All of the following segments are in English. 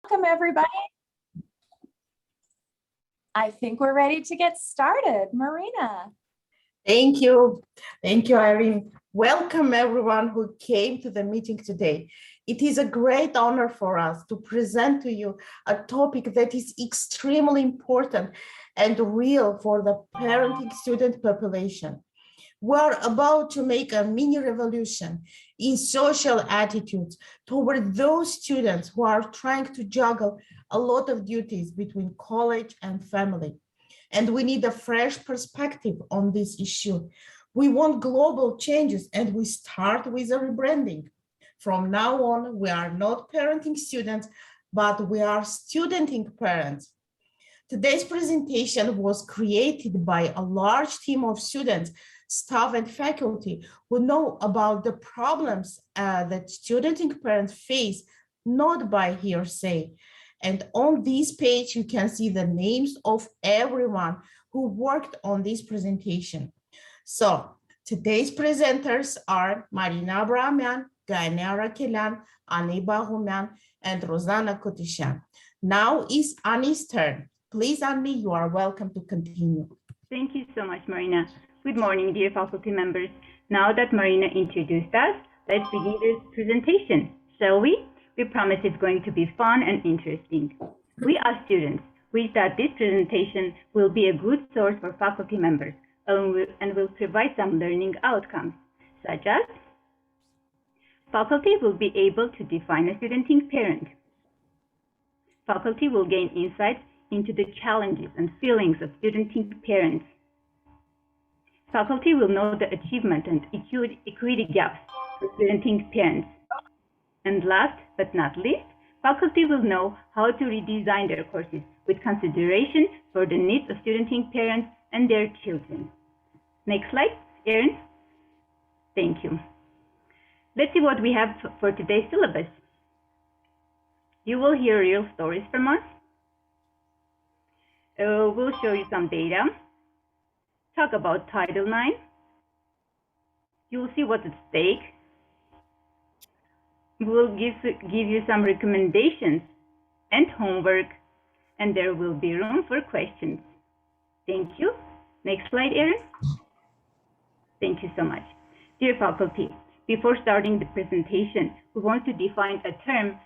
Welcome, everybody. I think we're ready to get started. Marina. Thank you. Thank you, Irene. Welcome, everyone who came to the meeting today. It is a great honor for us to present to you a topic that is extremely important and real for the parenting student population. We're about to make a mini revolution in social attitudes toward those students who are trying to juggle a lot of duties between college and family. And we need a fresh perspective on this issue. We want global changes, and we start with a rebranding. From now on, we are not parenting students, but we are studenting parents. Today's presentation was created by a large team of students, staff, and faculty who know about the problems that studenting parents face, not by hearsay. And on this page, you can see the names of everyone who worked on this presentation. So today's presenters are Marina Abrahamian, Gainea Rakelian, Annie Bahumian, and Rosanna Kotishan. Now is Annie's turn. Please, Annie, you are welcome to continue. Thank you so much, Marina. Good morning, dear faculty members. Now that Marina introduced us, let's begin this presentation, shall we? We promise it's going to be fun and interesting. We as students wish that this presentation will be a good source for faculty members and will provide some learning outcomes, such as faculty will be able to define a studenting parent. Faculty will gain insights into the challenges and feelings of studenting parents. Faculty will know the achievement and equity gaps for studenting parents. And last but not least, faculty will know how to redesign their courses with consideration for the needs of studenting parents and their children. Next slide, Erin. Thank you. Let's see what we have for today's syllabus. You will hear real stories from us. We'll show you some data, talk about Title IX. You will see what's at stake. We'll give you some recommendations and homework, and there will be room for questions. Thank you. Next slide, Erin. Thank you so much. Dear faculty, before starting the presentation, we want to define a term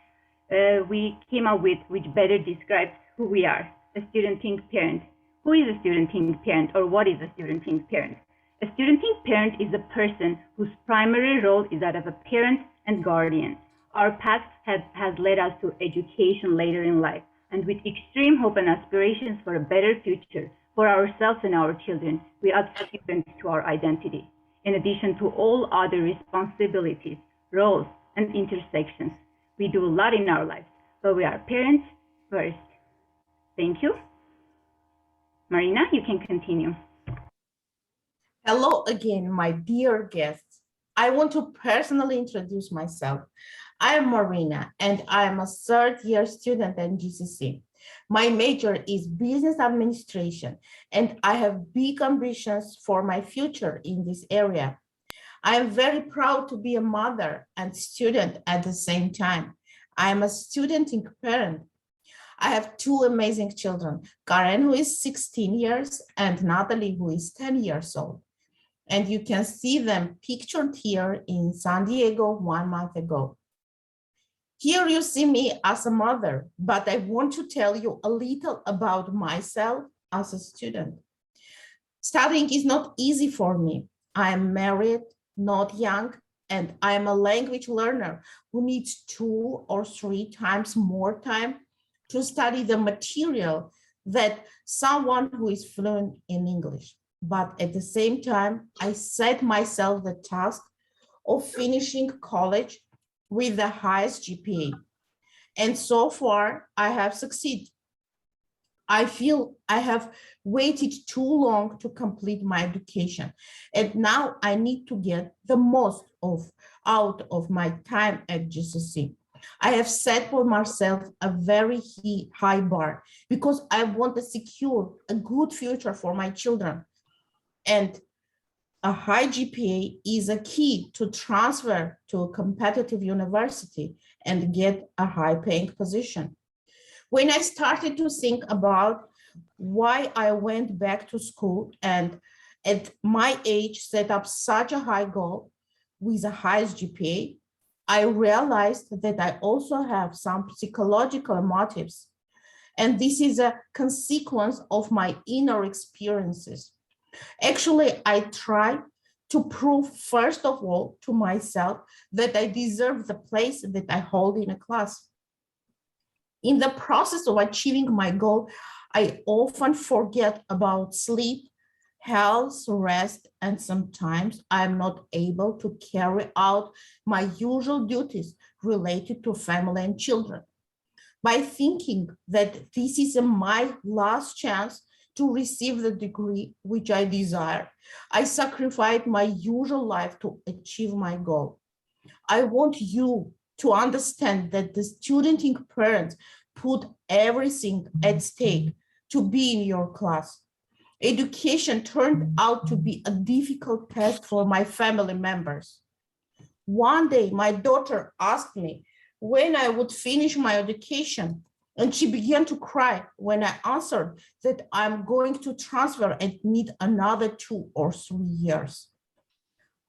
we came up with which better describes who we are, a studenting parent. Who is a studenting parent, or what is a studenting parent? A studenting parent is a person whose primary role is that of a parent and guardian. Our path has led us to education later in life, and with extreme hope and aspirations for a better future for ourselves and our children, we add students to our identity, in addition to all other responsibilities, roles, and intersections. We do a lot in our lives, but we are parents first. Thank you. Marina, you can continue. Hello again, my dear guests. I want to personally introduce myself. I am Marina, and I am a third-year student at GCC. My major is business administration, and I have big ambitions for my future in this area. I am very proud to be a mother and student at the same time. I am a studenting parent. I have two amazing children, Karen, who is 16 years, and Natalie, who is 10 years old. And you can see them pictured here in San Diego 1 month ago. Here you see me as a mother, but I want to tell you a little about myself as a student. Studying is not easy for me. I am married, not young, and I am a language learner who needs 2 or 3 times more time to study the material that someone who is fluent in English. But at the same time, I set myself the task of finishing college with the highest GPA. And so far, I have succeeded. I feel I have waited too long to complete my education. And now I need to get the most out of my time at GCC. I have set for myself a very high bar because I want to secure a good future for my children. And a high GPA is a key to transfer to a competitive university and get a high-paying position. When I started to think about why I went back to school and at my age set up such a high goal with the highest GPA, I realized that I also have some psychological motives. And this is a consequence of my inner experiences. Actually, I try to prove, first of all, to myself that I deserve the place that I hold in a class. In the process of achieving my goal, I often forget about sleep, health, rest, and sometimes I'm not able to carry out my usual duties related to family and children. By thinking that this is my last chance to receive the degree which I desire, I sacrificed my usual life to achieve my goal. I want you to understand that the studenting parents put everything at stake to be in your class. Education turned out to be a difficult task for my family members. One day, my daughter asked me when I would finish my education, and she began to cry when I answered that I'm going to transfer and need another 2 or 3 years.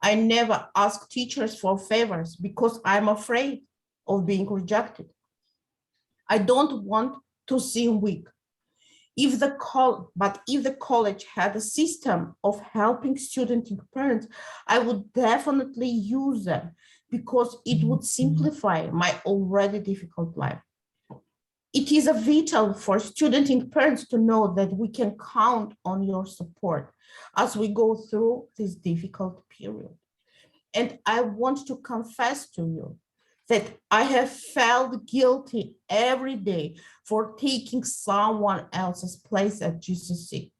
I never ask teachers for favors because I'm afraid of being rejected. I don't want to seem weak. If the college had a system of helping student parents, I would definitely use them because it would simplify my already difficult life. It is vital for student parents to know that we can count on your support as we go through this difficult period. And I want to confess to you that I have felt guilty every day for taking someone else's place at GCC,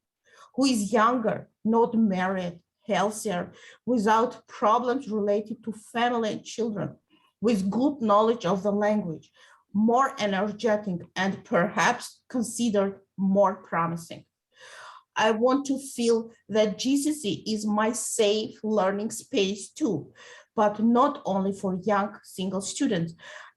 who is younger, not married, healthier, without problems related to family and children, with good knowledge of the language, more energetic, and perhaps considered more promising. I want to feel that GCC is my safe learning space too, but not only for young single students.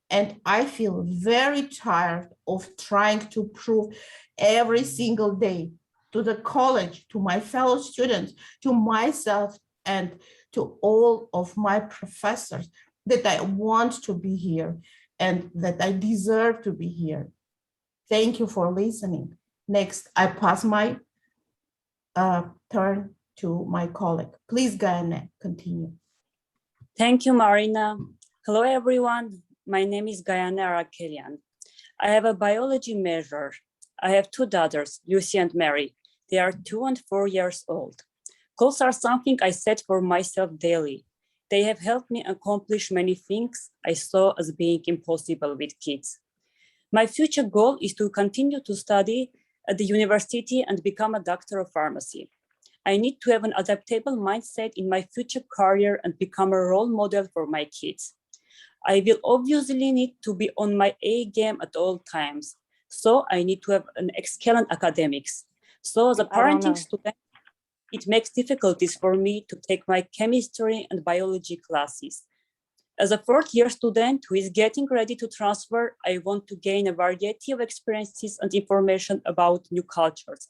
And I feel very tired of trying to prove every single day to the college, to my fellow students, to myself, and to all of my professors that I want to be here and that I deserve to be here. Thank you for listening. Next, I pass my turn to my colleague. Please, Gayane, continue. Thank you, Marina. Hello, everyone. My name is Gayane Arakelian. I have a biology major. I have 2 daughters, Lucy and Mary. They are 2 and 4 years old. Goals are something I set for myself daily. They have helped me accomplish many things I saw as being impossible with kids. My future goal is to continue to study at the university and become a doctor of pharmacy. I need to have an adaptable mindset in my future career and become a role model for my kids. I will obviously need to be on my A game at all times. So I need to have an excellent academics. So as a parenting student, it makes difficulties for me to take my chemistry and biology classes. As a 4th-year student who is getting ready to transfer, I want to gain a variety of experiences and information about new cultures,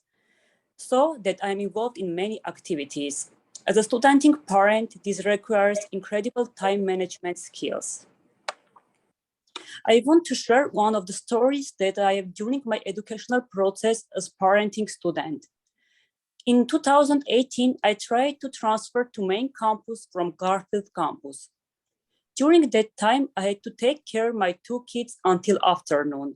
so that I'm involved in many activities. As a studenting parent, this requires incredible time management skills. I want to share one of the stories that I have during my educational process as parenting student. In 2018, I tried to transfer to main campus from Garfield campus. During that time, I had to take care of my 2 kids until afternoon.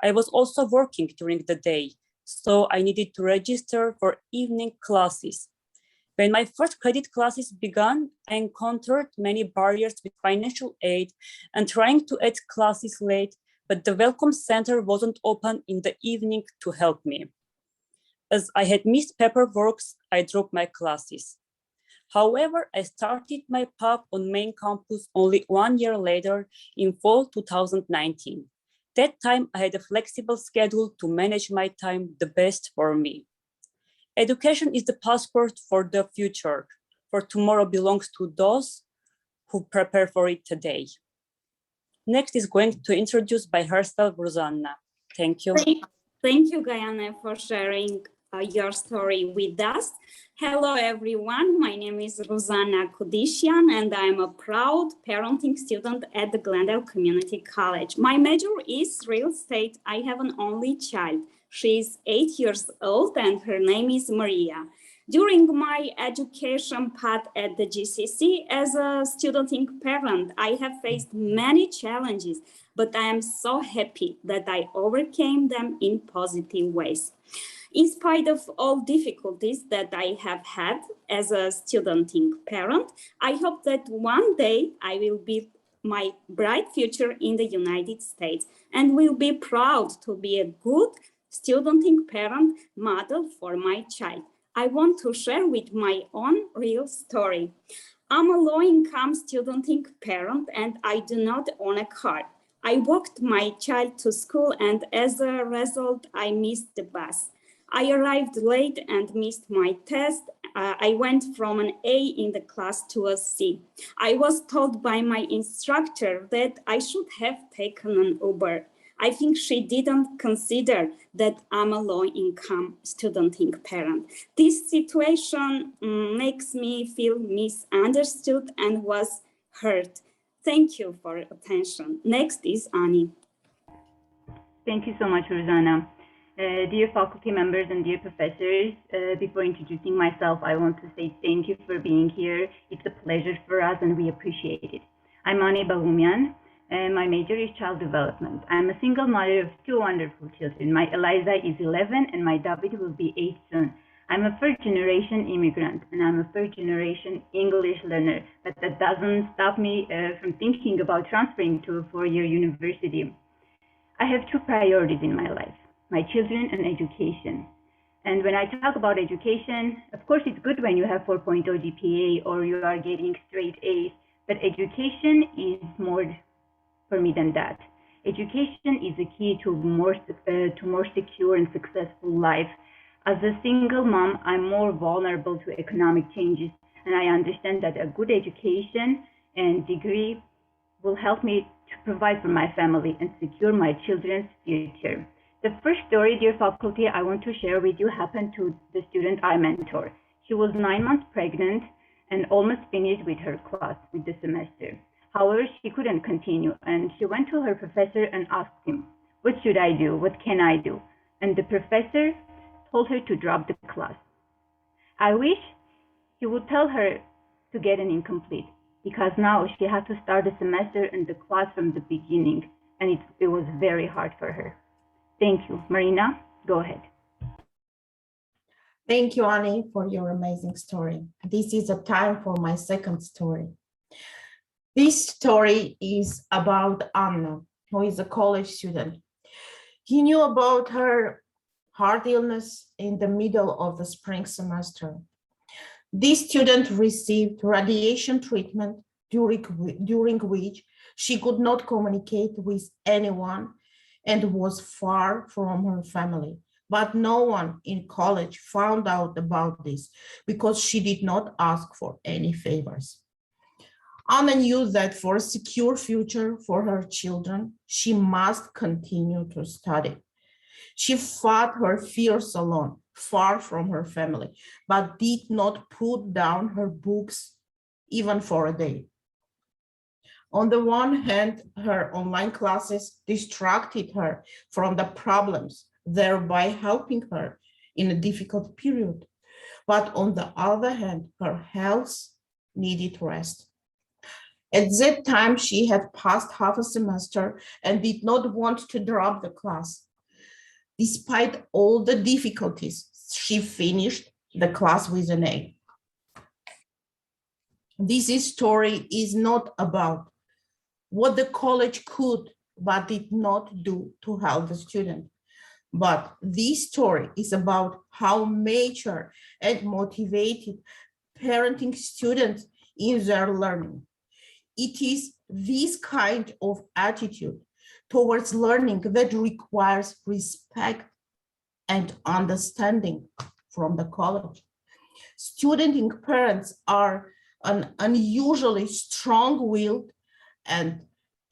I was also working during the day, so I needed to register for evening classes. When my first credit classes began, I encountered many barriers with financial aid and trying to add classes late, but the Welcome Center wasn't open in the evening to help me. As I had missed paperwork, I dropped my classes. However, I started my PAP on main campus only 1 year later in fall 2019. That time, I had a flexible schedule to manage my time the best for me. Education is the passport for the future, for tomorrow belongs to those who prepare for it today. Next is going to introduce by herself Rosanna. Thank you. Thank you, Gayane, for sharing your story with us. Hello, everyone. My name is Ruzana Kudishian, and I'm a proud parenting student at the Glendale Community College. My major is real estate. I have an only child. She is 8 years old, and her name is Maria. During my education path at the GCC as a student parent, I have faced many challenges, but I am so happy that I overcame them in positive ways. In spite of all difficulties that I have had as a student parent, I hope that one day I will be my bright future in the United States and will be proud to be a good student parent model for my child. I want to share with my own real story. I'm a low-income student parent and I do not own a car. I walked my child to school and as a result, I missed the bus. I arrived late and missed my test. I went from an A in the class to a C. I was told by my instructor that I should have taken an Uber. I think she didn't consider that I'm a low-income student parent. This situation makes me feel misunderstood and was hurt. Thank you for attention. Next is Ani. Thank you so much, Ruzana. Dear faculty members and dear professors, before introducing myself, I want to say thank you for being here. It's a pleasure for us and we appreciate it. I'm Ani Bagumian. And my major is child development. I'm a single mother of 2 wonderful children. My Eliza is 11 and my David will be 8 soon. I'm a first-generation immigrant and I'm a first-generation English learner, but that doesn't stop me from thinking about transferring to a 4-year university. I have 2 priorities in my life, my children and education. And when I talk about education, of course it's good when you have 4.0 GPA or you are getting straight A's, but education is more for me than that. Education is the key to more secure and successful life. As a single mom, I'm more vulnerable to economic changes, and I understand that a good education and degree will help me to provide for my family and secure my children's future. The first story, dear faculty, I want to share with you happened to the student I mentor. She was 9 months pregnant and almost finished with her class, with the semester. However, she couldn't continue and she went to her professor and asked him, what should I do? What can I do? And the professor told her to drop the class. I wish he would tell her to get an incomplete because now she had to start the semester and the class from the beginning and it was very hard for her. Thank you. Marina, go ahead. Thank you, Ani, for your amazing story. This is a time for my second story. This story is about Anna, who is a college student. He knew about her heart illness in the middle of the spring semester. This student received radiation treatment during which she could not communicate with anyone and was far from her family. But no one in college found out about this because she did not ask for any favors. Anna knew that for a secure future for her children, she must continue to study. She fought her fears alone, far from her family, but did not put down her books even for a day. On the one hand, her online classes distracted her from the problems, thereby helping her in a difficult period. But on the other hand, her health needed rest. At that time, she had passed half a semester and did not want to drop the class. Despite all the difficulties, she finished the class with an A. This story is not about what the college could but did not do to help the student. But this story is about how mature and motivated parenting students in their learning. It is this kind of attitude towards learning that requires respect and understanding from the college. Student parents are an unusually strong-willed and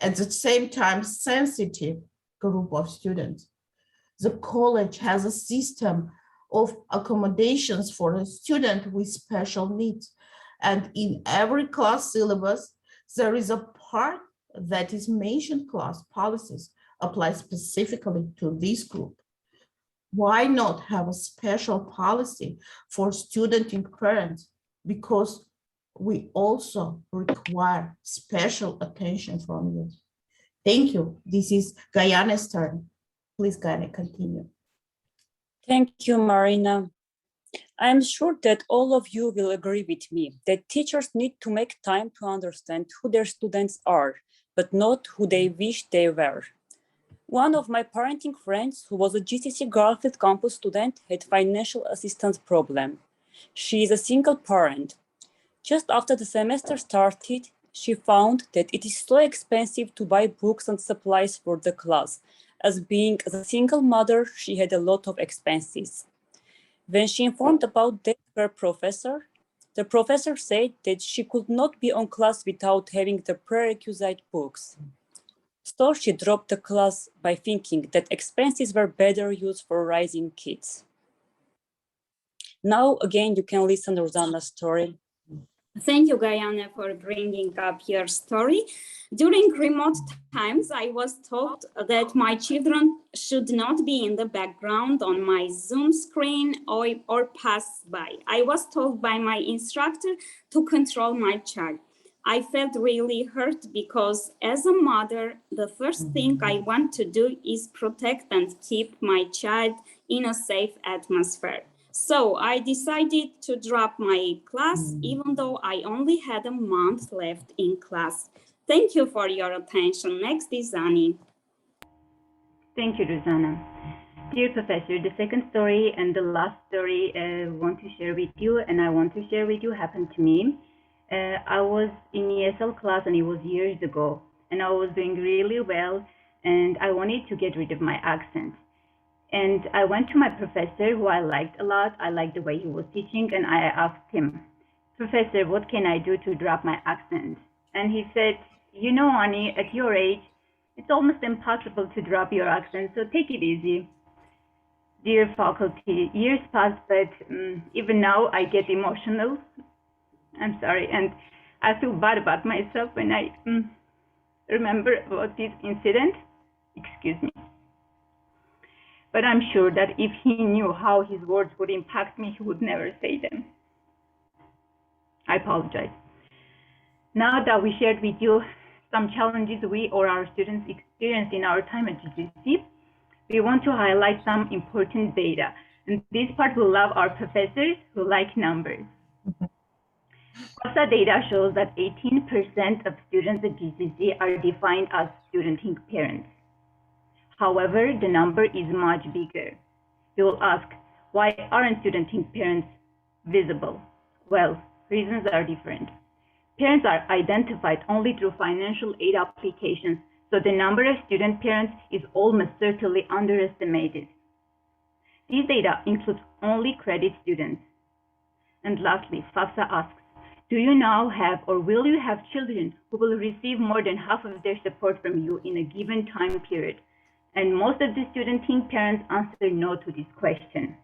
at the same time sensitive group of students. The college has a system of accommodations for a student with special needs. And in every class syllabus, there is a part that is mentioned class policies apply specifically to this group. Why not have a special policy for student and parents? Because we also require special attention from you. Thank you. This is Gayana's turn. Please, Gayana, continue. Thank you, Marina. I am sure that all of you will agree with me that teachers need to make time to understand who their students are, but not who they wish they were. One of my parenting friends, who was a GCC Garfield campus student, had financial assistance problem. She is a single parent. Just after the semester started, she found that it is so expensive to buy books and supplies for the class. As being a single mother, she had a lot of expenses. When she informed about that to her professor, the professor said that she could not be on class without having the prerequisite books. So she dropped the class by thinking that expenses were better used for raising kids. Now, again, you can listen to Rosanna's story. Thank you, Gayana, for bringing up your story. During remote times, I was told that my children should not be in the background on my Zoom screen or pass by. I was told by my instructor to control my child. I felt really hurt because as a mother, the first thing I want to do is protect and keep my child in a safe atmosphere. So I decided to drop my class, even though I only had a month left in class. Thank you for your attention. Next is Ani. Thank you, Rosanna. Dear Professor, the second story and the last story I want to share with you, and I want to share with you, happened to me. I was in ESL class, and it was years ago, and I was doing really well, and I wanted to get rid of my accent. And I went to my professor, who I liked a lot. I liked the way he was teaching, and I asked him, Professor, what can I do to drop my accent? And he said, you know, Ani, at your age, it's almost impossible to drop your accent, so take it easy. Dear faculty, years passed, but even now I get emotional. I'm sorry, and I feel bad about myself when I remember about this incident. Excuse me. But I'm sure that if he knew how his words would impact me, he would never say them. I apologize. Now that we shared with you some challenges we or our students experienced in our time at GCC, we want to highlight some important data. And this part will love our professors who like numbers. FAFSA data shows that 18% of students at GCC are defined as student-ing parents. However, the number is much bigger. You will ask, why aren't student-ing parents visible? Well, reasons are different. Parents are identified only through financial aid applications, so the number of student parents is almost certainly underestimated. These data include only credit students. And lastly, FAFSA asks, do you now have or will you have children who will receive more than half of their support from you in a given time period? And most of the student-ing parents answer no to this question.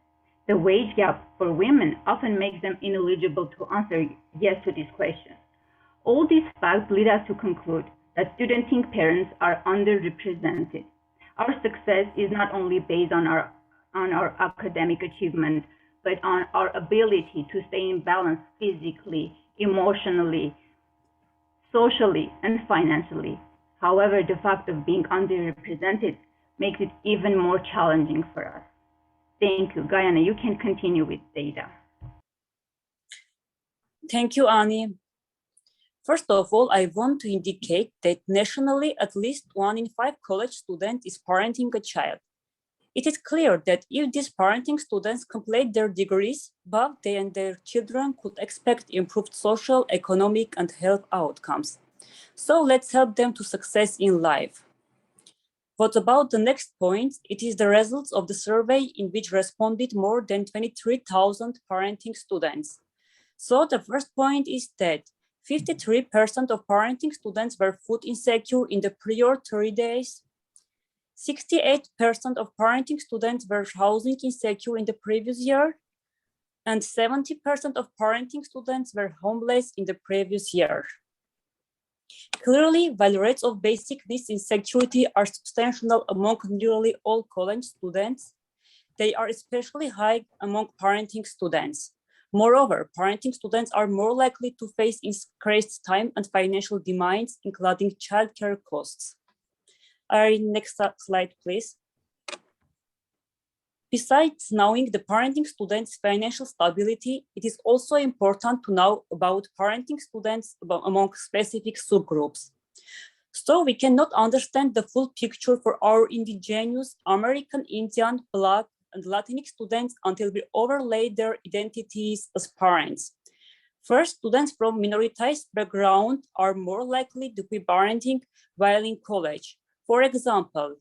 The wage gap for women often makes them ineligible to answer yes to this question. All these facts lead us to conclude that student-ing parents are underrepresented. Our success is not only based on our academic achievement, but on our ability to stay in balance physically, emotionally, socially, and financially. However, the fact of being underrepresented makes it even more challenging for us. Thank you. Gayana, you can continue with data. Thank you, Ani. First of all, I want to indicate that nationally, at least 1 in 5 college students is parenting a child. It is clear that if these parenting students complete their degrees, both they and their children could expect improved social, economic, and health outcomes. So let's help them to success in life. What about the next point? It is the results of the survey in which responded more than 23,000 parenting students. So the first point is that 53% of parenting students were food insecure in the prior 30 days. 68% of parenting students were housing insecure in the previous year, and 70% of parenting students were homeless in the previous year. Clearly, while rates of basic needs insecurity are substantial among nearly all college students, they are especially high among parenting students. Moreover, parenting students are more likely to face increased time and financial demands, including childcare costs. Next slide, please. Besides knowing the parenting students' financial stability, it is also important to know about parenting students among specific subgroups. So we cannot understand the full picture for our indigenous, American, Indian, Black, and Latinx students until we overlay their identities as parents. First, students from minoritized background are more likely to be parenting while in college. For example,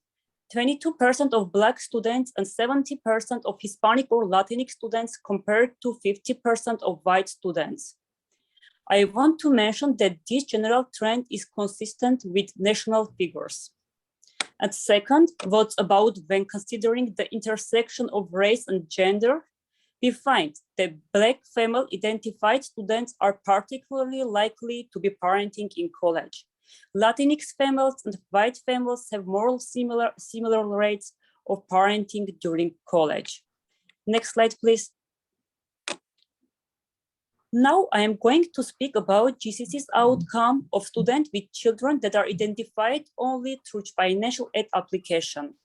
22% of Black students and 70% of Hispanic or Latinx students compared to 50% of white students. I want to mention that this general trend is consistent with national figures. And second, what's about when considering the intersection of race and gender, we find that Black female-identified students are particularly likely to be parenting in college. Latinx females and white females have more similar rates of parenting during college. Next slide, please. Now I am going to speak about GCC's outcome of students with children that are identified only through financial aid application.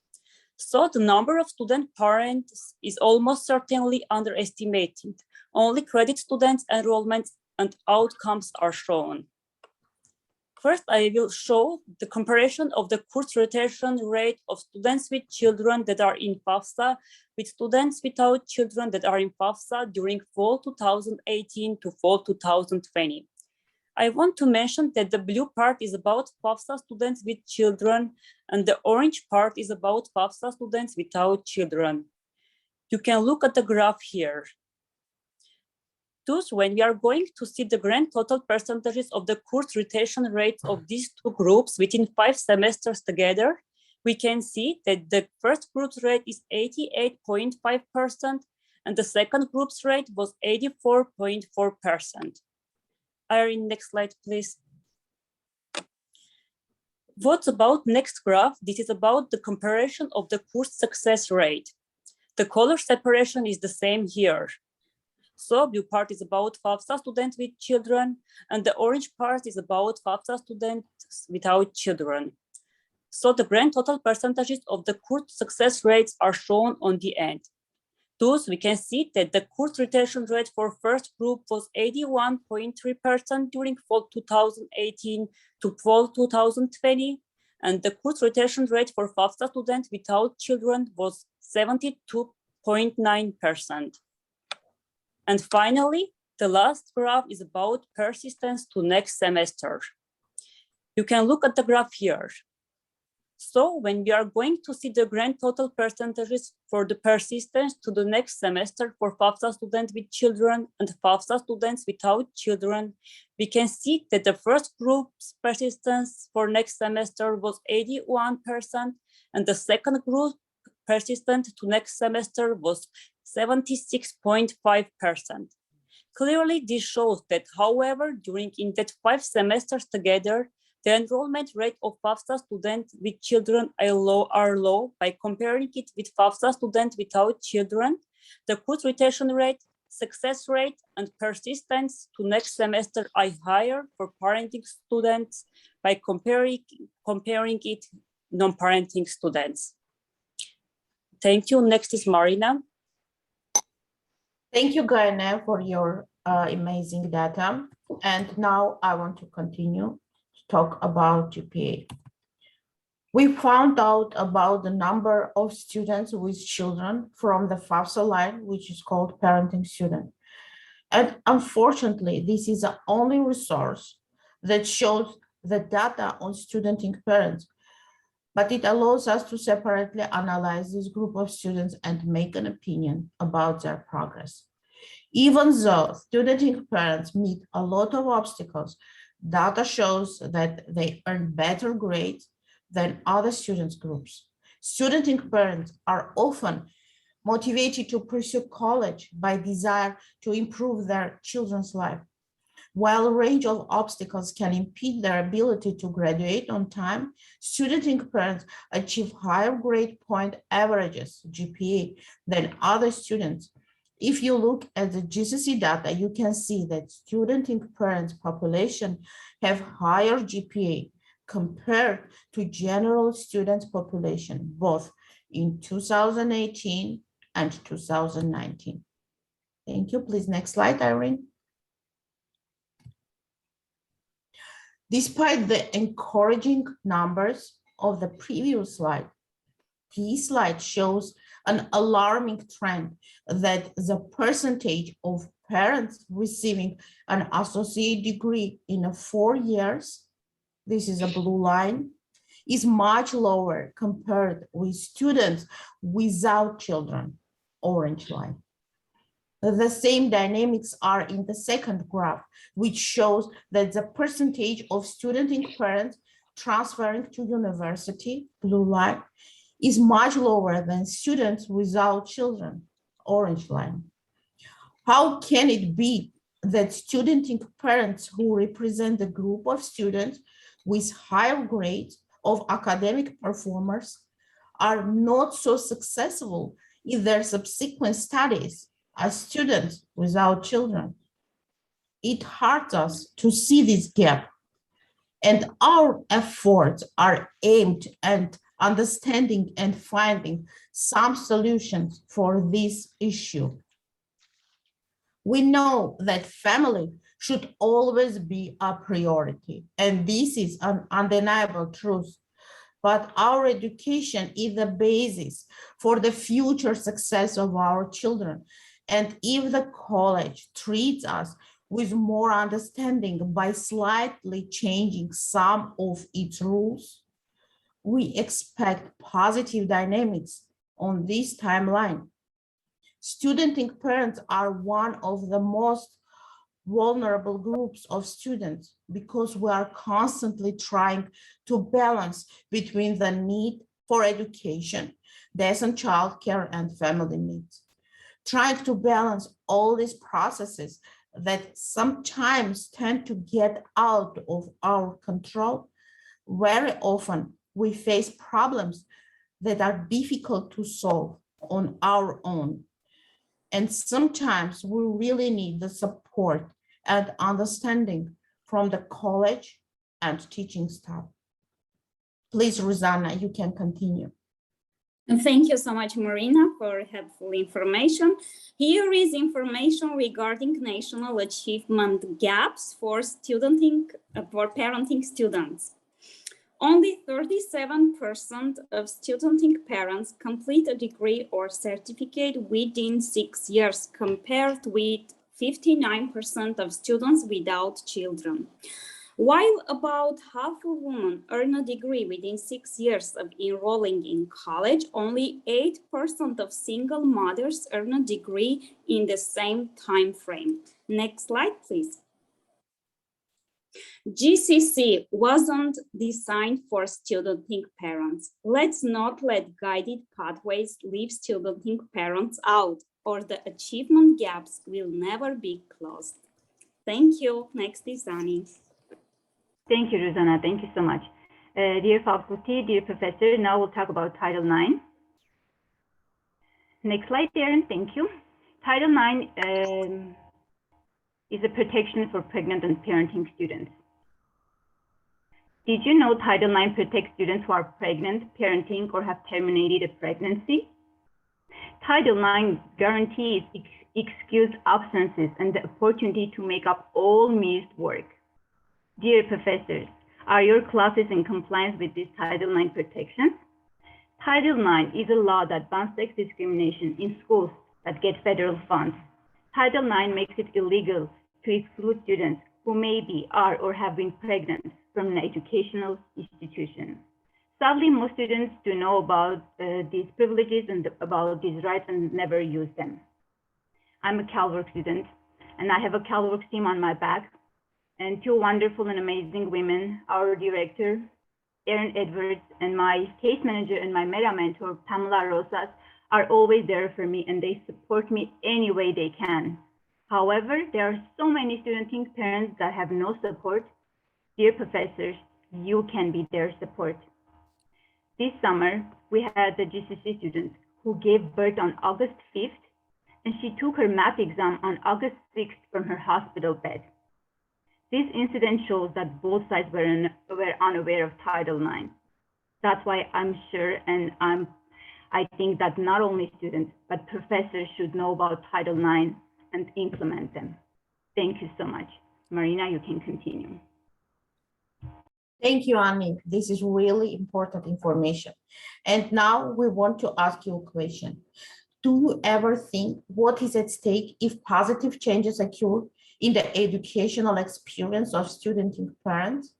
So the number of student parents is almost certainly underestimated. Only credit students' enrollments and outcomes are shown. First, I will show the comparison of the course rotation rate of students with children that are in FAFSA with students without children that are in FAFSA during fall 2018 to fall 2020. I want to mention that the blue part is about FAFSA students with children and the orange part is about FAFSA students without children. You can look at the graph here. Thus, when we are going to see the grand total percentages of the course rotation rates of these two groups within 5 semesters together, we can see that the first group's rate is 88.5% and the second group's rate was 84.4%. Irene, next slide, please. What about next graph? This is about the comparison of the course success rate. The color separation is the same here. So blue part is about FAFSA students with children and the orange part is about FAFSA students without children. So the grand total percentages of the course success rates are shown on the end. Thus, we can see that the course retention rate for first group was 81.3% during fall 2018 to fall 2020, and the course retention rate for FAFSA students without children was 72.9%. And finally, the last graph is about persistence to next semester. You can look at the graph here. So when we are going to see the grand total percentages for the persistence to the next semester for FAFSA students with children and FAFSA students without children, we can see that the first group's persistence for next semester was 81% and the second group persistent to next semester was 76.5%. Clearly, this shows that, however, during in that 5 semesters together, the enrollment rate of FAFSA students with children are low by comparing it with FAFSA students without children. The course retention rate, success rate, and persistence to next semester are higher for parenting students by comparing it non-parenting students. Thank you. Next is Marina. Thank you, Gaine, for your amazing data. And now I want to continue to talk about GPA. We found out about the number of students with children from the FAFSA line, which is called parenting student. And unfortunately, this is the only resource that shows the data on studenting parents, but it allows us to separately analyze this group of students and make an opinion about their progress. Even though studenting parents meet a lot of obstacles, data shows that they earn better grades than other students groups. Studenting parents are often motivated to pursue college by desire to improve their children's life. While a range of obstacles can impede their ability to graduate on time, studenting parents achieve higher grade point averages, GPA, than other students. If you look at the GCSE data, you can see that studenting parents population have higher GPA compared to general students population, both in 2018 and 2019. Thank you. Please, next slide, Irene. Despite the encouraging numbers of the previous slide, this slide shows an alarming trend that the percentage of parents receiving an associate degree in 4 years, this is a blue line, is much lower compared with students without children, orange line. The same dynamics are in the second graph, which shows that the percentage of studenting parents transferring to university, blue line, is much lower than students without children, orange line. How can it be that studenting parents who represent the group of students with higher grades of academic performers are not so successful in their subsequent studies as students without children? It hurts us to see this gap, and our efforts are aimed at understanding and finding some solutions for this issue. We know that family should always be a priority, and this is an undeniable truth. But our education is the basis for the future success of our children. And if the college treats us with more understanding by slightly changing some of its rules, we expect positive dynamics on this timeline. Studenting parents are one of the most vulnerable groups of students because we are constantly trying to balance between the need for education, decent childcare, and family needs. Trying to balance all these processes that sometimes tend to get out of our control, very often we face problems that are difficult to solve on our own. And sometimes we really need the support and understanding from the college and teaching staff. Please, Rosanna, you can continue. And thank you so much, Marina, for helpful information. Here is information regarding national achievement gaps for parenting students. Only 37% of studenting parents complete a degree or certificate within 6 years, compared with 59% of students without children. While about half of women earn a degree within 6 years of enrolling in college, only 8% of single mothers earn a degree in the same time frame. Next slide, please. GCSE wasn't designed for studenting parents. Let's not let guided pathways leave studenting parents out, or the achievement gaps will never be closed. Thank you. Next is Annie. Thank you, Rosanna. Thank you so much. Dear faculty, dear professor, now we'll talk about Title IX. Next slide, Darren. Thank you. Title IX is a protection for pregnant and parenting students. Did you know Title IX protects students who are pregnant, parenting, or have terminated a pregnancy? Title IX guarantees excused absences and the opportunity to make up all missed work. Dear professors, are your classes in compliance with this Title IX protection? Title IX is a law that bans sex discrimination in schools that get federal funds. Title IX makes it illegal to exclude students who may be, are, or have been pregnant from an educational institution. Sadly, most students do know about these privileges and about these rights and never use them. I'm a CalWorks student, and I have a CalWorks team on my back, and two wonderful and amazing women, our director, Aaron Edwards and my case manager and my meta mentor, Pamela Rosas, are always there for me and they support me any way they can. However, there are so many student think parents that have no support. Dear professors, you can be their support. This summer, we had the GCC student who gave birth on August 5th, and she took her math exam on August 6th from her hospital bed. This incident shows that both sides were unaware of Title IX. That's why I'm sure and I think that not only students, but professors should know about Title IX and implement them. Thank you so much. Marina, you can continue. Thank you, Annie. This is really important information. And now we want to ask you a question. Do you ever think what is at stake if positive changes occur in the educational experience of students and parents?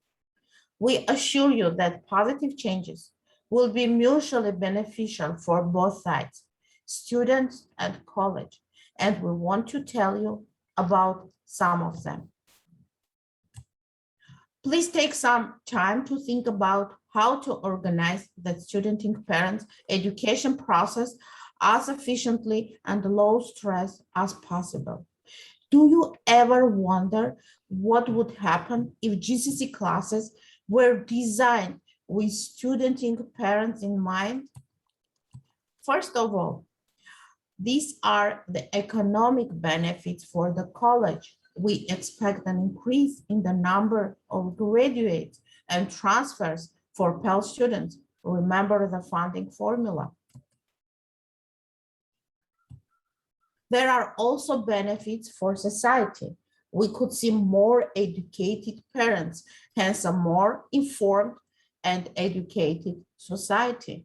We assure you that positive changes will be mutually beneficial for both sides, students and college, and we want to tell you about some of them. Please take some time to think about how to organize the student and parents education process as efficiently and low stress as possible. Do you ever wonder what would happen if GCC classes were designed with student and parents in mind? First of all, these are the economic benefits for the college. We expect an increase in the number of graduates and transfers for Pell students. Remember the funding formula. There are also benefits for society. We could see more educated parents, hence a more informed and educated society.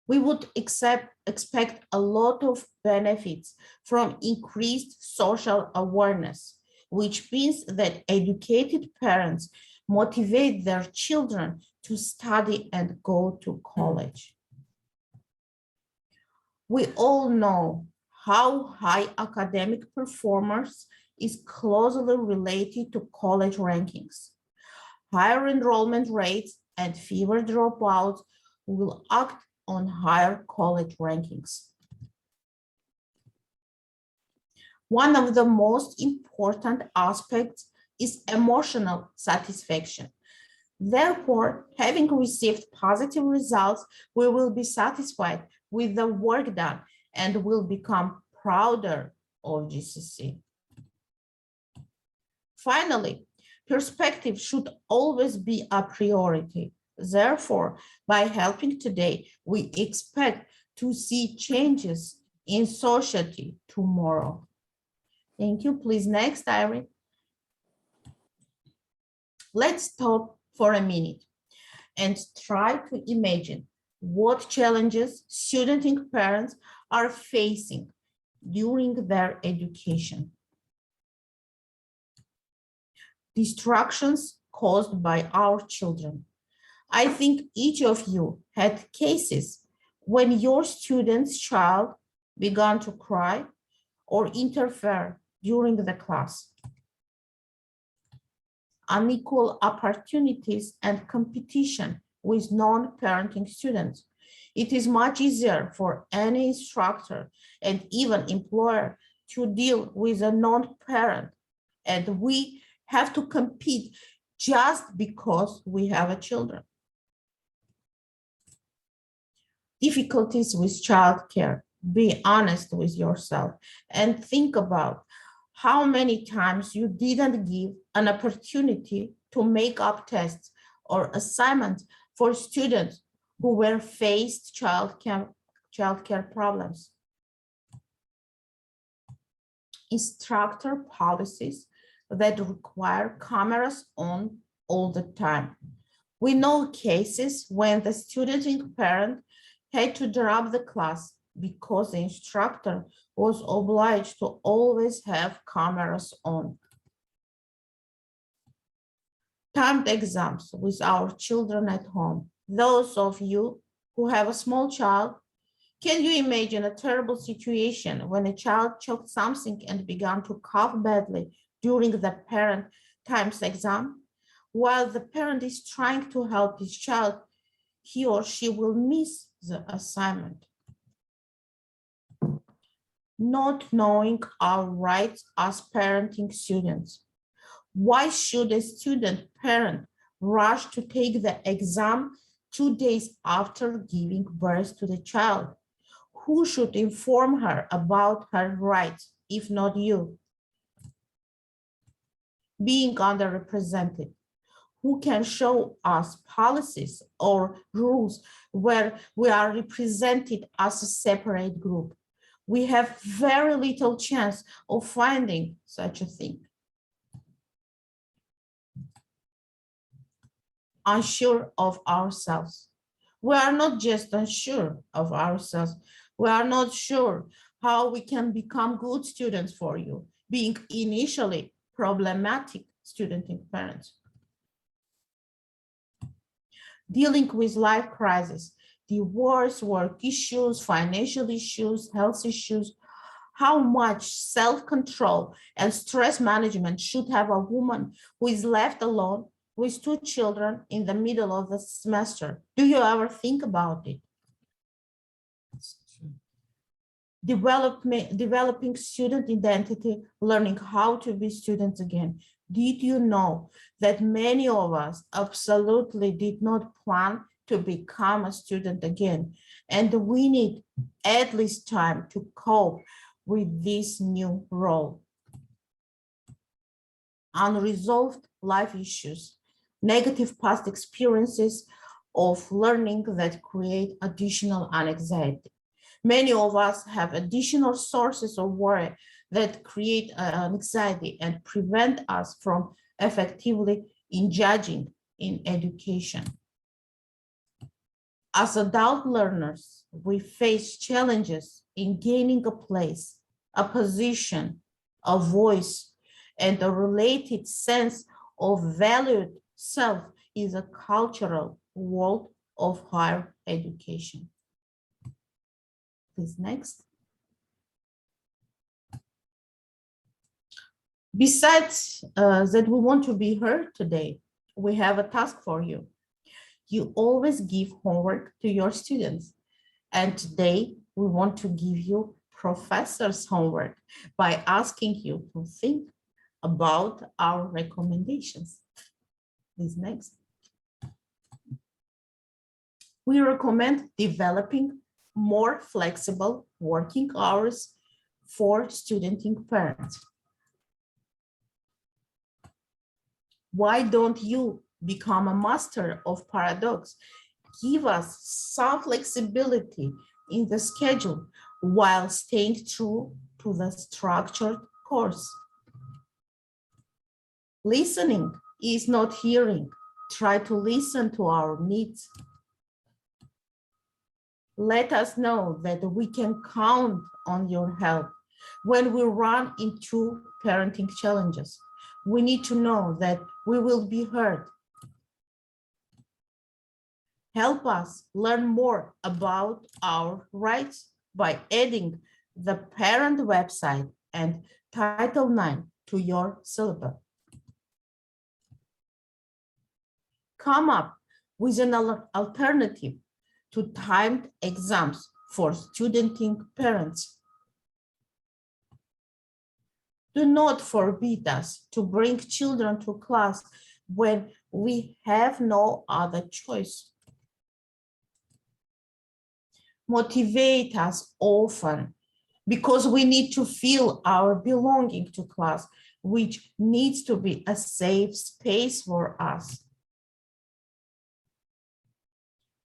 We would expect a lot of benefits from increased social awareness, which means that educated parents motivate their children to study and go to college. We all know how high academic performance is closely related to college rankings. Higher enrollment rates and fewer dropouts will act on higher college rankings. One of the most important aspects is emotional satisfaction. Therefore, having received positive results, we will be satisfied with the work done and will become prouder of GCC. Finally, perspective should always be a priority. Therefore, by helping today, we expect to see changes in society tomorrow. Thank you. Please, next, Irene. Let's stop for a minute and try to imagine what challenges students and parents are facing during their education. Distractions caused by our children. I think each of you had cases when your student's child began to cry or interfere during the class. Unequal opportunities and competition with non-parenting students. It is much easier for any instructor and even employer to deal with a non-parent, and we have to compete just because we have children. Difficulties with childcare. Be honest with yourself and think about how many times you didn't give an opportunity to make up tests or assignments for students who were faced childcare problems. Instructor policies that require cameras on all the time. We know cases when the student and parent had to drop the class because the instructor was obliged to always have cameras on. Timed exams with our children at home. Those of you who have a small child, can you imagine a terrible situation when a child choked something and began to cough badly during the parent times exam? while the parent is trying to help his child, he or she will miss the assignment. Not knowing our rights as parenting students. Why should a student parent rush to take the exam 2 days after giving birth to the child? Who should inform her about her rights, if not you? Being underrepresented. Who can show us policies or rules where we are represented as a separate group? We have very little chance of finding such a thing. Unsure of ourselves. We are not just unsure of ourselves, we are not sure how we can become good students for you, being initially problematic studenting parents. Dealing with life crisis, divorce, work issues, financial issues, health issues. How much self-control and stress management should have a woman who is left alone with 2 children in the middle of the semester? Do you ever think about it? Developing student identity, learning how to be students again. Did you know that many of us absolutely did not plan to become a student again? And we need at least time to cope with this new role. Unresolved life issues, negative past experiences of learning that create additional anxiety. Many of us have additional sources of worry that create anxiety and prevent us from effectively engaging in education. As adult learners, we face challenges in gaining a place, a position, a voice, and a related sense of valued self in a cultural world of higher education. Please, next. Besides that we want to be heard today, we have a task for you. You always give homework to your students. And today we want to give you professor's homework by asking you to think about our recommendations. Please, next. We recommend developing more flexible working hours for studenting parents. Why don't you become a master of paradox? Give us some flexibility in the schedule while staying true to the structured course. Listening is not hearing. Try to listen to our needs. Let us know that we can count on your help when we run into parenting challenges. We need to know that we will be heard. Help us learn more about our rights by adding the parent website and Title IX to your syllabus. Come up with an alternative to timed exams for studenting parents. Do not forbid us to bring children to class when we have no other choice. Motivate us often because we need to feel our belonging to class, which needs to be a safe space for us.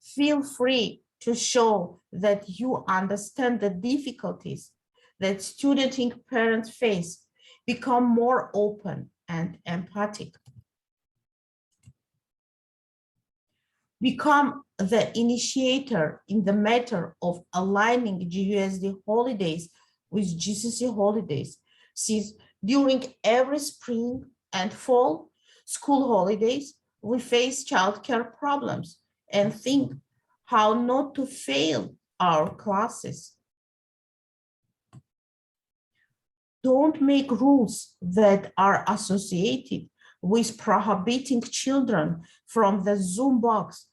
Feel free to show that you understand the difficulties that studenting parents face. Become more open and empathic. Become the initiator in the matter of aligning GUSD holidays with GCC holidays, since during every spring and fall school holidays, we face childcare problems and think how not to fail our classes. Don't make rules that are associated with prohibiting children from the Zoom box.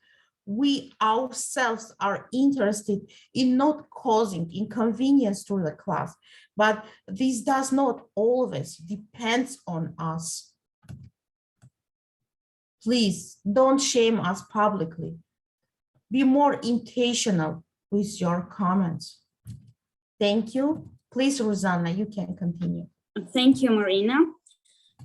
We ourselves are interested in not causing inconvenience to the class, but this does not always depend on us. Please don't shame us publicly. Be more intentional with your comments. Thank you. Please, Rosanna, you can continue. Thank you, Marina.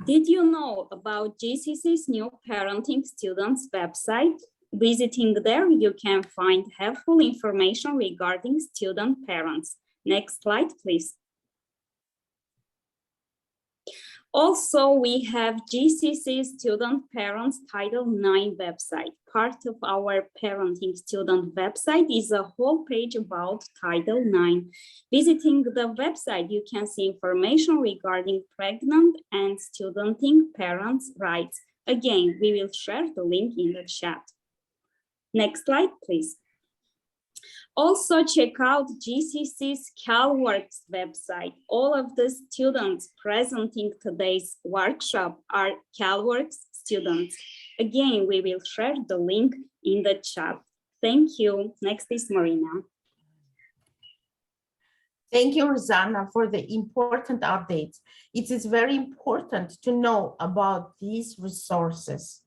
Did you know about GCC's new Parenting Students website? Visiting there, you can find helpful information regarding student parents. Next slide, please. Also, we have GCC Student Parents Title IX website. Part of our Parenting Student website is a whole page about Title IX. Visiting the website, you can see information regarding pregnant and studenting parents' rights. Again, we will share the link in the chat. Next slide, please. Also check out GCC's CalWorks website. All of the students presenting today's workshop are CalWorks students. Again, we will share the link in the chat. Thank you. Next is Marina. Thank you, Rosanna, for the important updates. It is very important to know about these resources.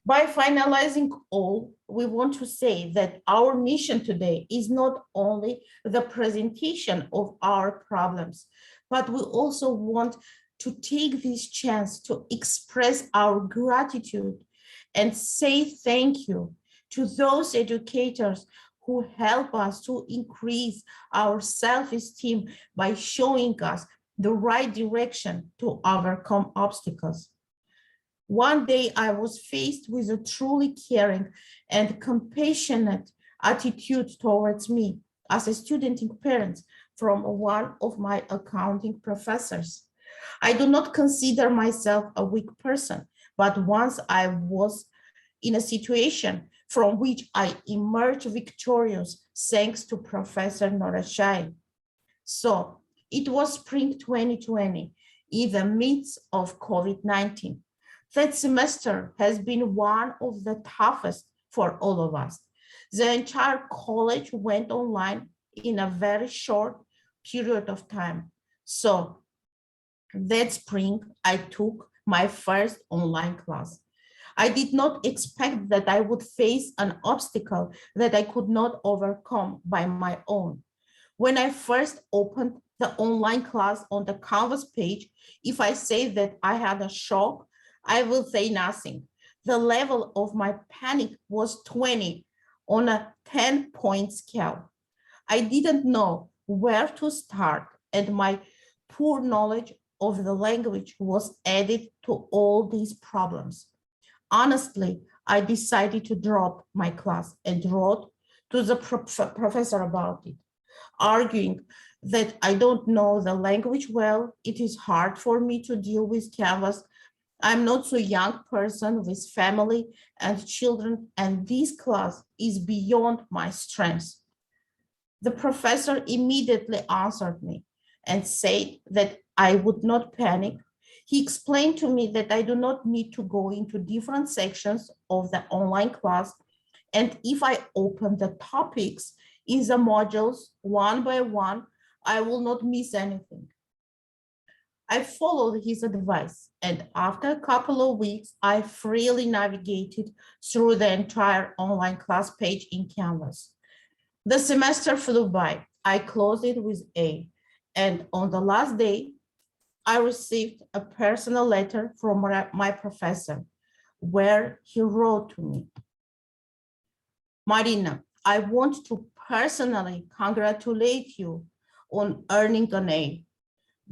By finalizing all, we want to say that our mission today is not only the presentation of our problems, but we also want to take this chance to express our gratitude and say thank you to those educators who help us to increase our self-esteem by showing us the right direction to overcome obstacles. One day I was faced with a truly caring and compassionate attitude towards me as a student parent from one of my accounting professors. I do not consider myself a weak person, but once I was in a situation from which I emerged victorious thanks to Professor Norashai. So it was spring 2020 in the midst of COVID-19. That semester has been one of the toughest for all of us. The entire college went online in a very short period of time. So that spring, I took my first online class. I did not expect that I would face an obstacle that I could not overcome by my own. When I first opened the online class on the Canvas page, if I say that I had a shock, I will say nothing. The level of my panic was 20 on a 10-point scale. I didn't know where to start, and my poor knowledge of the language was added to all these problems. Honestly, I decided to drop my class and wrote to the professor about it, arguing that I don't know the language well. It is hard for me to deal with Canvas. I'm not so young person with family and children, and this class is beyond my strength. The professor immediately answered me and said that I would not panic. He explained to me that I do not need to go into different sections of the online class, and if I open the topics in the modules one by one, I will not miss anything. I followed his advice, and after a couple of weeks, I freely navigated through the entire online class page in Canvas. The semester flew by. I closed it with A, and on the last day, I received a personal letter from my professor where he wrote to me, Marina, I want to personally congratulate you on earning an A.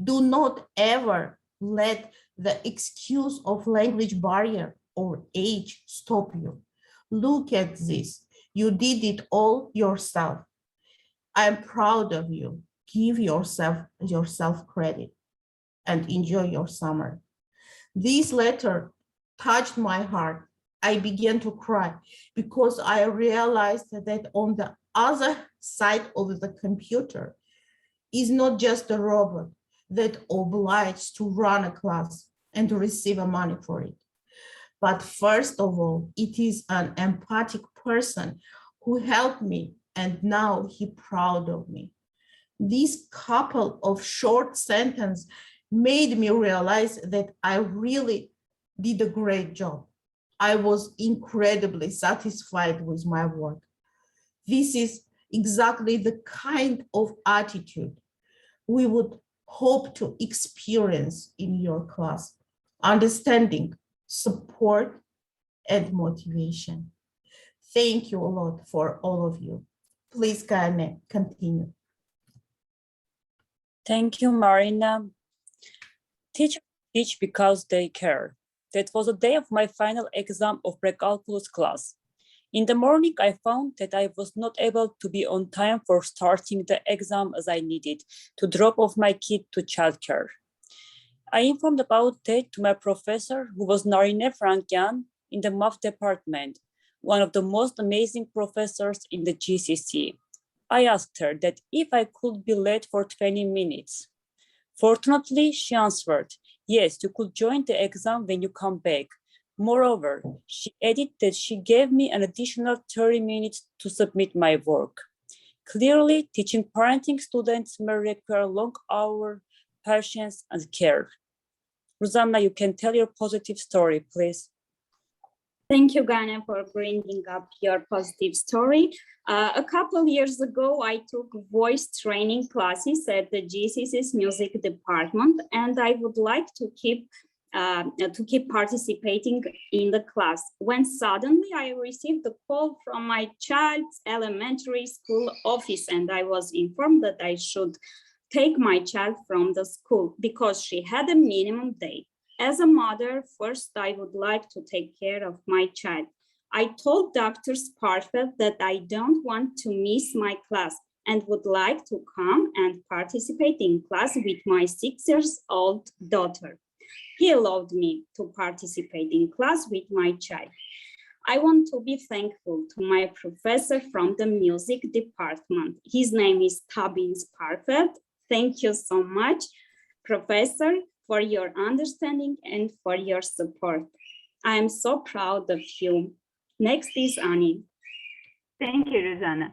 Do not ever let the excuse of language barrier or age stop you. Look at this. You did it all yourself. I'm proud of you. Give yourself credit and enjoy your summer. This letter touched my heart. I began to cry because I realized that on the other side of the computer is not just a robot that obliged to run a class, and to receive money for it. But first of all, it is an empathic person who helped me, and now he's proud of me. This couple of short sentences made me realize that I really did a great job. I was incredibly satisfied with my work. This is exactly the kind of attitude we would hope to experience in your class: understanding, support, and motivation. Thank you a lot for all of you. Please, Kane, continue. Thank you, Marina. Teachers teach because they care. That was the day of my final exam of pre-calculus class. In the morning, I found that I was not able to be on time for starting the exam as I needed to drop off my kid to childcare. I informed about that to my professor, who was Narine Frankyan in the math department, one of the most amazing professors in the GCC. I asked her that if I could be late for 20 minutes. Fortunately, she answered, yes, you could join the exam when you come back. Moreover, she added that she gave me an additional 30 minutes to submit my work. Clearly, teaching parenting students may require long hours, patience, and care. Rosanna, you can tell your positive story, please. Thank you, Gane, for bringing up your positive story. A couple of years ago, I took voice training classes at the GCC's music department, and I would like to keep participating in the class, when suddenly I received a call from my child's elementary school office, and I was informed that I should take my child from the school because she had a minimum date. As a mother, first I would like to take care of my child. I told Dr. Sparfeld that I don't want to miss my class and would like to come and participate in class with my 6-year-old daughter. He allowed me to participate in class with my child. I want to be thankful to my professor from the music department. His name is Tabin Sparfeld. Thank you so much, Professor, for your understanding and for your support. I am so proud of you. Next is Ani. Thank you, Rosanna.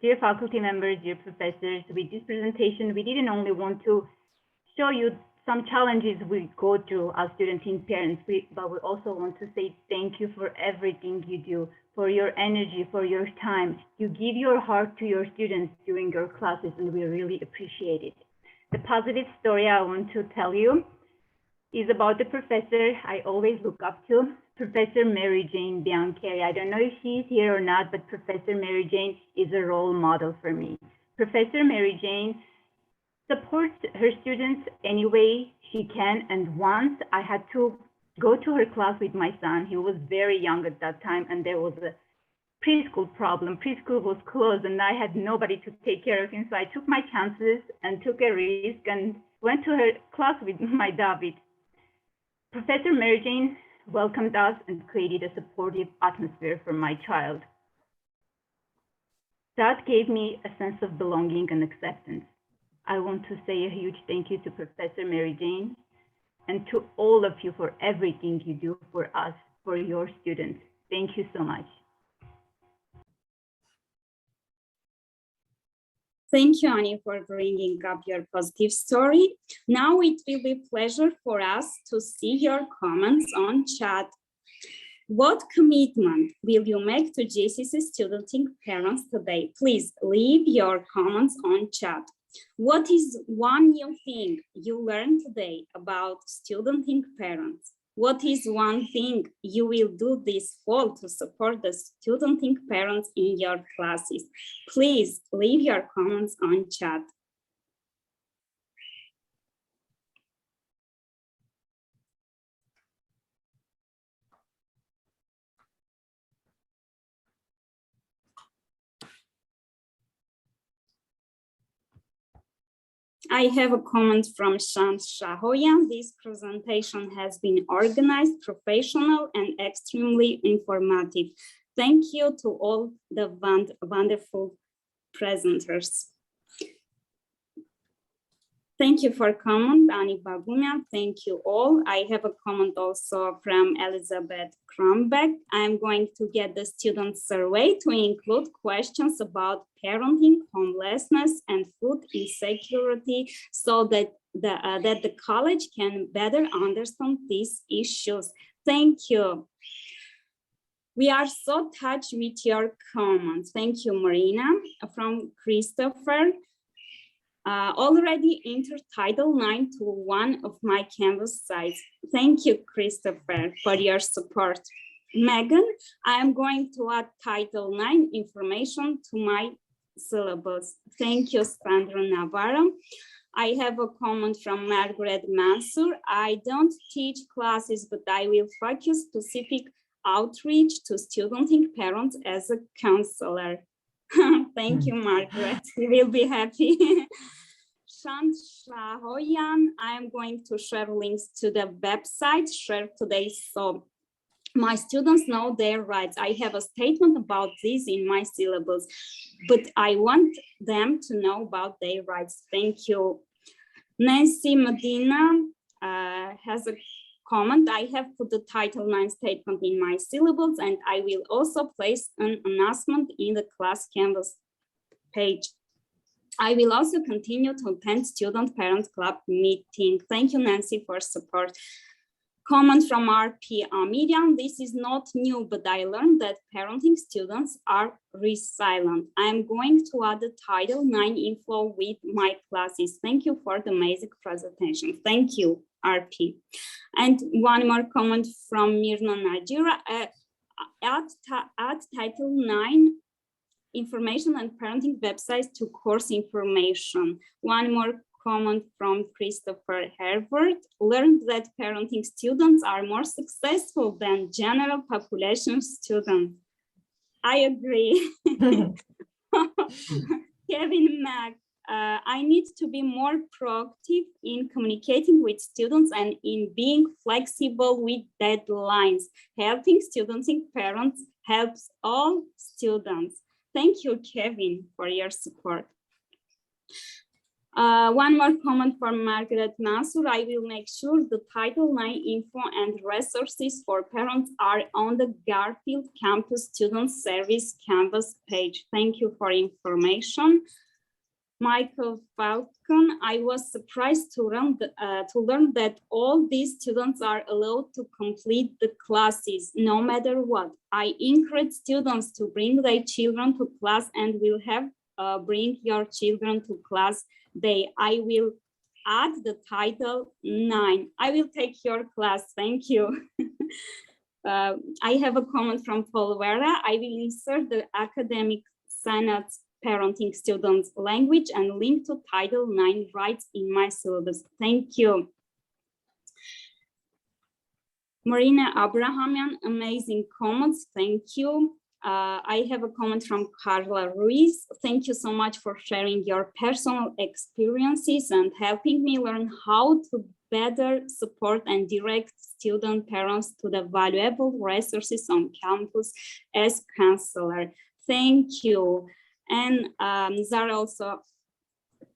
Dear faculty members, dear professors, with this presentation, we didn't only want to show you some challenges we go through as student team parents, but we also want to say thank you for everything you do, for your energy, for your time. You give your heart to your students during your classes, and we really appreciate it. The positive story I want to tell you is about the professor I always look up to, Professor Mary Jane Biancheri. I don't know if she is here or not, but Professor Mary Jane is a role model for me. Professor Mary Jane supports her students any way she can, and once I had to go to her class with my son. He was very young at that time, and there was a preschool problem. Preschool was closed, and I had nobody to take care of him, so I took my chances and took a risk and went to her class with my David. Professor Mary Jane welcomed us and created a supportive atmosphere for my child. That gave me a sense of belonging and acceptance. I want to say a huge thank you to Professor Mary Jane and to all of you for everything you do for us, for your students. Thank you so much. Thank you, Ani, for bringing up your positive story. Now it will be a pleasure for us to see your comments on chat. What commitment will you make to GCC Studenting parents today? Please leave your comments on chat. What is one new thing you learned today about Studenting parents? What is one thing you will do this fall to support the Studenting parents in your classes? Please leave your comments on chat. I have a comment from Shant Shahoyan. This presentation has been organized, professional, and extremely informative. Thank you to all the wonderful presenters. Thank you for comment, Ani Bagumian. Thank you all. I have a comment also from Elizabeth Kronbeck. I'm going to get the student survey to include questions about parenting, homelessness, and food insecurity so that the college can better understand these issues. Thank you. We are so touched with your comments. Thank you, Marina. From Christopher. Already entered Title IX to one of my Canvas sites. Thank you, Christopher, for your support. Megan, I am going to add Title IX information to my syllabus. Thank you, Sandra Navarro. I have a comment from Margaret Mansur. I don't teach classes, but I will focus specific outreach to students and parents as a counselor. Thank you, Margaret. We will be happy. Shant Shahoyan, I am going to share links to the website shared today so my students know their rights. I have a statement about this in my syllabus, but I want them to know about their rights. Thank you. Nancy Medina has a comment. I have put the Title IX statement in my syllabus, and I will also place an announcement in the class Canvas page. I will also continue to attend Student Parent Club meeting. Thank you, Nancy, for support. Comment from RP Medium. This is not new, but I learned that parenting students are resilient. I am going to add the Title IX info with my classes. Thank you for the amazing presentation. Thank you, RP. And one more comment from Mirna Najira. Add Title IX information and parenting websites to course information. One more comment from Christopher Herbert. Learned that parenting students are more successful than general population students. I agree. Kevin Mack, I need to be more proactive in communicating with students and in being flexible with deadlines. Helping students and parents helps all students. Thank you, Kevin, for your support. One more comment from Margaret Mansur. I will make sure the Title IX info and resources for parents are on the Garfield Campus Student Service Canvas page. Thank you for information. Michael Falcon, I was surprised to learn that all these students are allowed to complete the classes no matter what. I encourage students to bring their children to class and will have bring your children to class day. I will add the Title IX. I will take your class. Thank you. I have a comment from Paul Vera. I will insert the academic Senate's parenting students language and link to Title IX rights in my syllabus. Thank you. Marina Abrahamian, amazing comments. Thank you. I have a comment from Carla Ruiz. Thank you so much for sharing your personal experiences and helping me learn how to better support and direct student parents to the valuable resources on campus as counselor. Thank you. And Zara also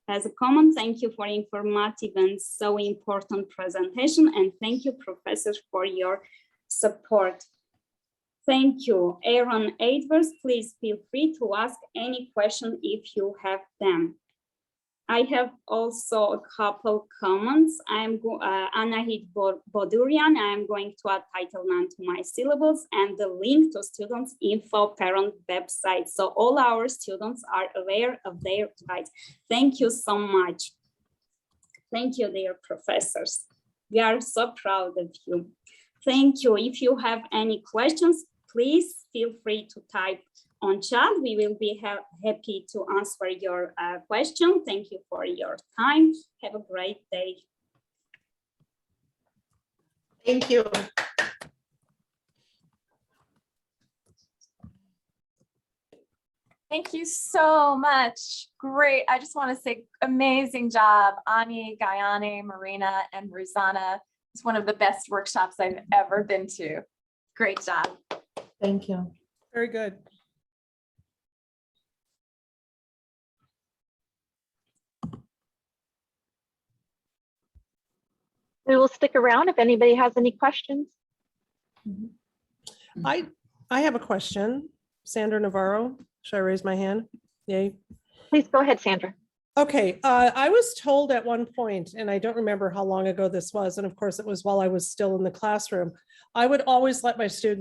has a comment. Thank you for informative and so important presentation. And thank you, professors, for your support. Thank you. Aaron Edwards, please feel free to ask any question if you have them. I have also a couple comments. Anahit Bodurian. I am going to add Title IX to my syllabus and the link to students' info parent website. So all our students are aware of their rights. Thank you so much. Thank you, dear professors. We are so proud of you. Thank you. If you have any questions, please feel free to type on chat. We will be happy to answer your question. Thank you for your time. Have a great day. Thank you. Thank you so much. Great. I just want to say amazing job, Ani, Gayane, Marina, and Ruzana. It's one of the best workshops I've ever been to. Great job. Thank you. Very good. We will stick around if anybody has any questions. I have a question. Sandra Navarro, should I raise my hand? Yay. Please go ahead, Sandra. Okay, I was told at one point, and I don't remember how long ago this was, and of course it was while I was still in the classroom, I would always let my students